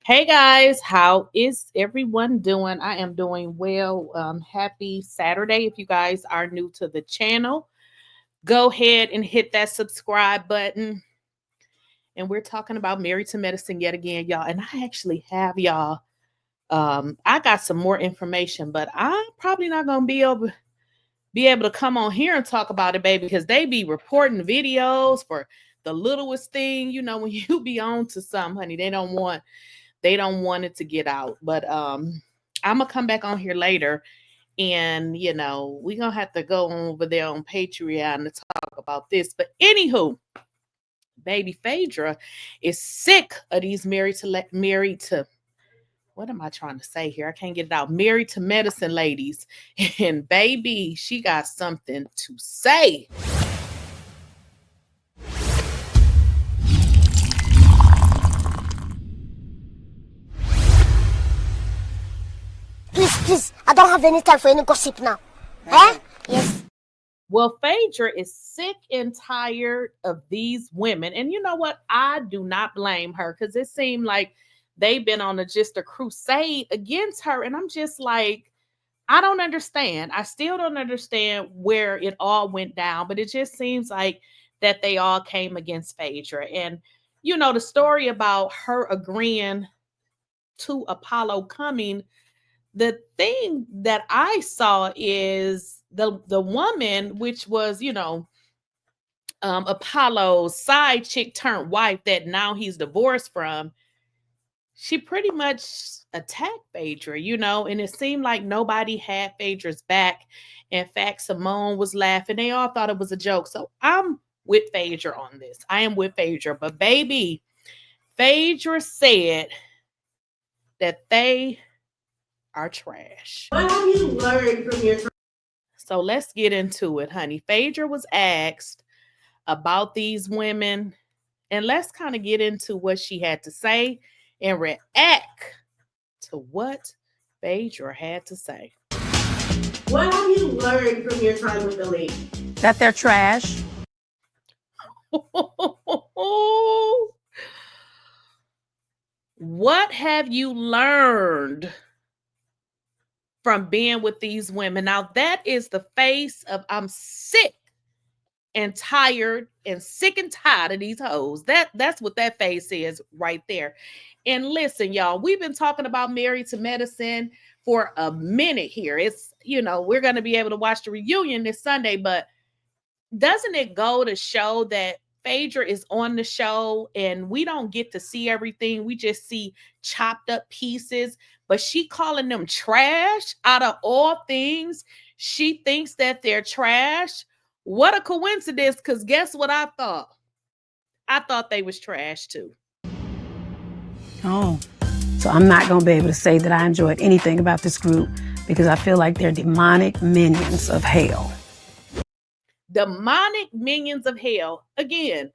Hey guys, how is everyone doing? I am doing well. Happy Saturday. If you guys are new to the channel, go ahead and hit that subscribe button. And we're talking about Married to Medicine yet again, y'all. And I actually have y'all. I got some more information, but I'm probably not gonna be able to come on here and talk about it, baby, because they be reporting videos for the littlest thing. You know, when you be on to something, honey, they don't want it to get out. But I'm gonna come back on here later, and we're gonna have to go over there on Patreon to talk about this. But anywho, baby, Phaedra is sick of these married to what am I trying to say here? I can't get it out. Married to medicine ladies. And baby, she got something to say. Please, I don't have any time for any gossip now. Eh? Yes. Well, Phaedra is sick and tired of these women. And you know what? I do not blame her, because it seemed like they've been on just a crusade against her. And I'm just like, I don't understand. I still don't understand where it all went down, but it just seems like that they all came against Phaedra. And, the story about her agreeing to Apollo coming, the thing that I saw is the woman, which was, Apollo's side chick turned wife that now he's divorced from. She pretty much attacked Phaedra, and it seemed like nobody had Phaedra's back. In fact, Simone was laughing. They all thought it was a joke. So I'm with Phaedra on this. I am with Phaedra. But baby, Phaedra said that they are trash. What have you learned from your? So let's get into it, honey. Phaedra was asked about these women, and let's kind of get into what she had to say and react to what Phaedra had to say. What have you learned from your time with the lady? That they're trash. What have you learned from being with these women? Now, that is the face of I'm sick and tired and sick and tired of these hoes. That's what that face is right there. And listen, y'all, we've been talking about Married to Medicine for a minute here. It's, we're going to be able to watch the reunion this Sunday, but doesn't it go to show that Phaedra is on the show and we don't get to see everything? We just see chopped up pieces, but she calling them trash out of all things. She thinks that they're trash. What a coincidence, because guess what I thought? I thought they was trash too. Oh, so I'm not going to be able to say that I enjoyed anything about this group because I feel like they're demonic minions of hell. Demonic minions of hell. Again,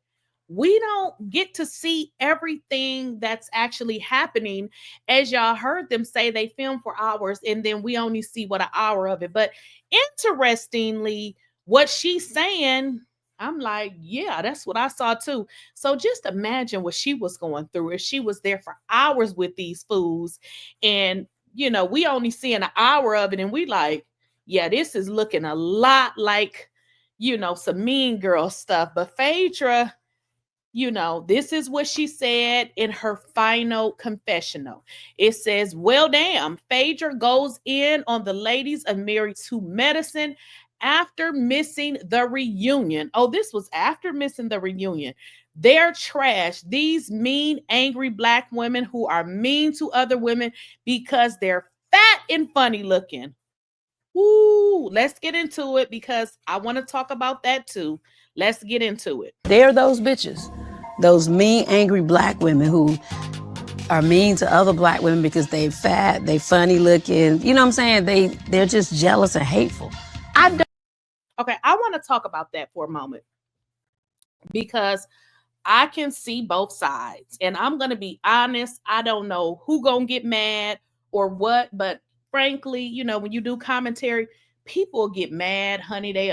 we don't get to see everything that's actually happening. As y'all heard them say, they film for hours and then we only see an hour of it. But interestingly, what she's saying, I'm like, yeah, that's what I saw too. So just imagine what she was going through if she was there for hours with these fools. And, we only seeing an hour of it and we like, yeah, this is looking a lot like, some mean girl stuff. But Phaedra, this is what she said in her final confessional. It says, well, damn, Phaedra goes in on the ladies of Married to Medicine after missing the reunion. Oh, this was after missing the reunion. They're trash. These mean, angry Black women who are mean to other women because they're fat and funny looking. Woo, let's get into it because I want to talk about that too. Let's get into it. They're those bitches, those mean, angry Black women who are mean to other Black women because they fat, they funny looking. You know what I'm saying? They're just jealous and hateful. Okay, I want to talk about that for a moment because I can see both sides. And I'm going to be honest, I don't know who going to get mad or what, but frankly, when you do commentary, people get mad, honey. They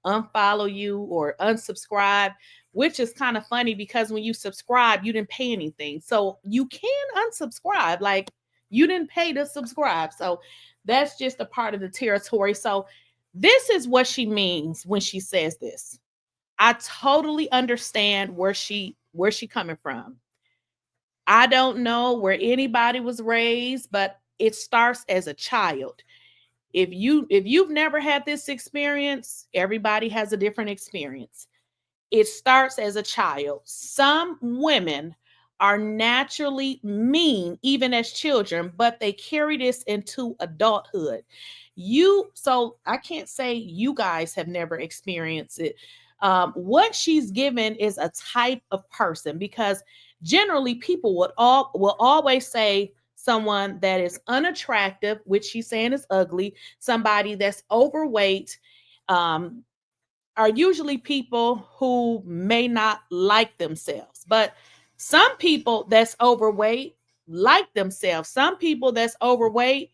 unfollow you or unsubscribe, which is kind of funny because when you subscribe, you didn't pay anything. So you can unsubscribe, like you didn't pay to subscribe. So that's just a part of the territory. So this is what she means when she says this. I totally understand where she coming from. I don't know where anybody was raised, but it starts as a child. If you've never had this experience, everybody has a different experience. It starts as a child. Some women are naturally mean even as children, but they carry this into adulthood. So I can't say you guys have never experienced it. What she's given is a type of person, because generally people will always say someone that is unattractive, which she's saying is ugly, somebody that's overweight, are usually people who may not like themselves. But some people that's overweight like themselves. Some people that's overweight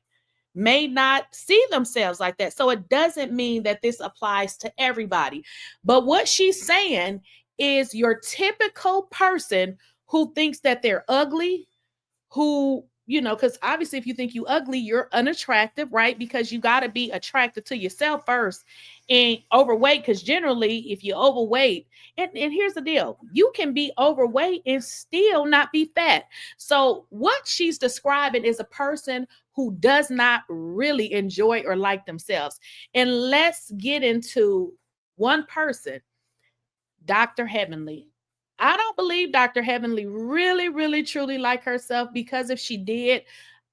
may not see themselves like that. So it doesn't mean that this applies to everybody. But what she's saying is your typical person who thinks that they're ugly, who, because obviously if you think you ugly, you're unattractive, right? Because you got to be attracted to yourself first. And overweight, because generally if you're overweight, and here's the deal, you can be overweight and still not be fat. So what she's describing is a person who does not really enjoy or like themselves. And let's get into one person, Dr. Heavenly. I don't believe Dr. Heavenly really, really, truly like herself, because if she did,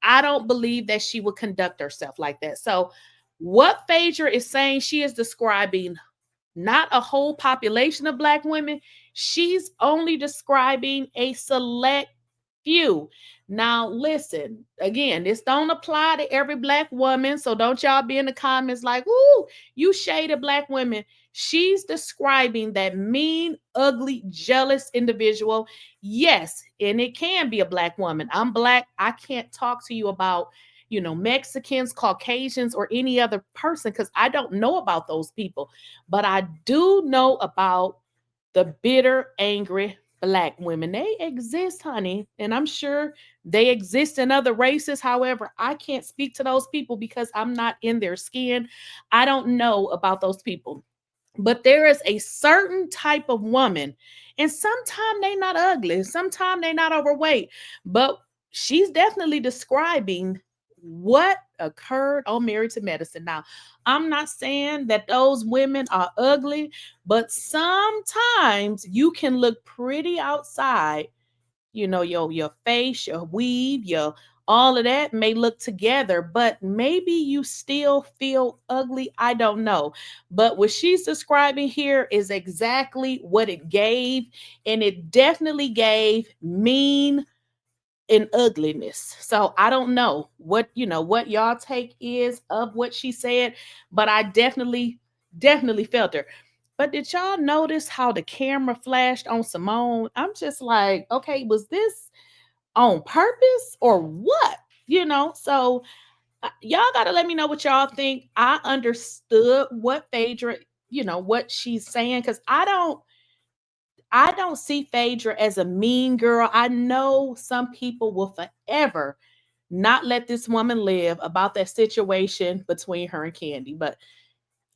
I don't believe that she would conduct herself like that. So what Phaedra is saying, she is describing not a whole population of Black women. She's only describing a select few. Now, listen, again, this don't apply to every Black woman. So don't y'all be in the comments like, ooh, you shaded Black women. She's describing that mean, ugly, jealous individual. Yes, and it can be a Black woman. I'm Black. I can't talk to you about, Mexicans, Caucasians, or any other person, because I don't know about those people. But I do know about the bitter, angry Black women. They exist, honey. And I'm sure they exist in other races. However, I can't speak to those people because I'm not in their skin. I don't know about those people. But there is a certain type of woman, and sometimes they're not ugly, sometimes they're not overweight, but she's definitely describing what occurred on Married to Medicine. Now, I'm not saying that those women are ugly, but sometimes you can look pretty outside. Your face, your weave, all of that may look together, but maybe you still feel ugly. I don't know. But what she's describing here is exactly what it gave. And it definitely gave mean and ugliness. So I don't know what y'all take is of what she said, but I definitely felt her. But did y'all notice how the camera flashed on Simone? I'm just like, okay, was this on purpose or what? So y'all got to let me know what y'all think. I understood what Phaedra, what she's saying, because I don't see Phaedra as a mean girl. I know some people will forever not let this woman live about that situation between her and Candy. But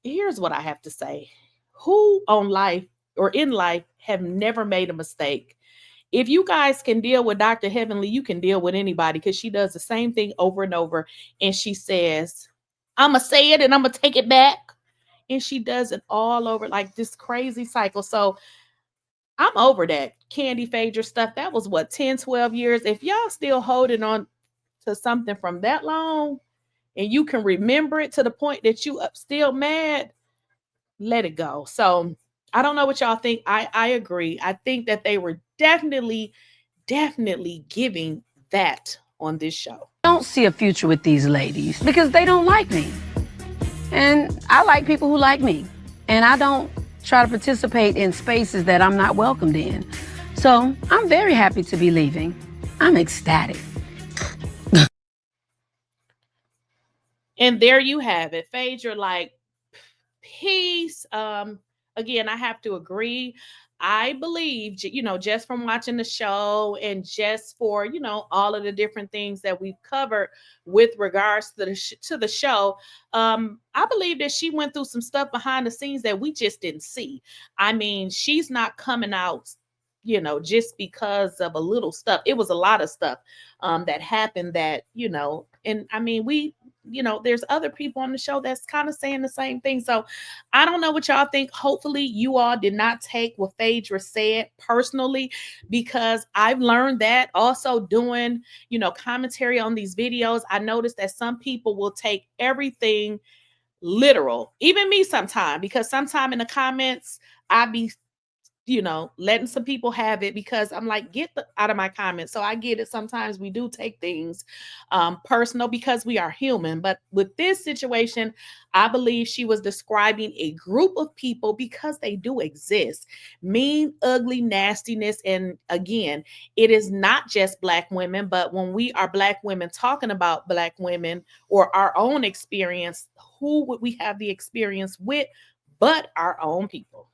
here's what I have to say. Who on life or in life have never made a mistake? If you guys can deal with Dr. Heavenly, you can deal with anybody, because she does the same thing over and over. And she says, I'm going to say it and I'm going to take it back. And she does it all over, like this crazy cycle. So I'm over that Candy Phaedra stuff. That was 10, 12 years. If y'all still holding on to something from that long and you can remember it to the point that you still mad, let it go. So I don't know what y'all think. I agree. I think that they were definitely giving that on this show. I don't see a future with these ladies because they don't like me. And I like people who like me. And I don't try to participate in spaces that I'm not welcomed in. So I'm very happy to be leaving. I'm ecstatic. And there you have it. Phaedra, like, piece, again, I have to agree. I believe, just from watching the show and just for, all of the different things that we've covered with regards to the show, I believe that she went through some stuff behind the scenes that we just didn't see. I mean, she's not coming out, just because of a little stuff. It was a lot of stuff that happened that, and I mean, there's other people on the show that's kind of saying the same thing. So I don't know what y'all think. Hopefully you all did not take what Phaedra said personally, because I've learned that also doing, commentary on these videos. I noticed that some people will take everything literal, even me sometime, because sometime in the comments I be letting some people have it, because I'm like, get out of my comments. So I get it. Sometimes we do take things personal because we are human. But with this situation, I believe she was describing a group of people, because they do exist. Mean, ugly, nastiness. And again, it is not just Black women, but when we are Black women talking about Black women or our own experience, who would we have the experience with but our own people?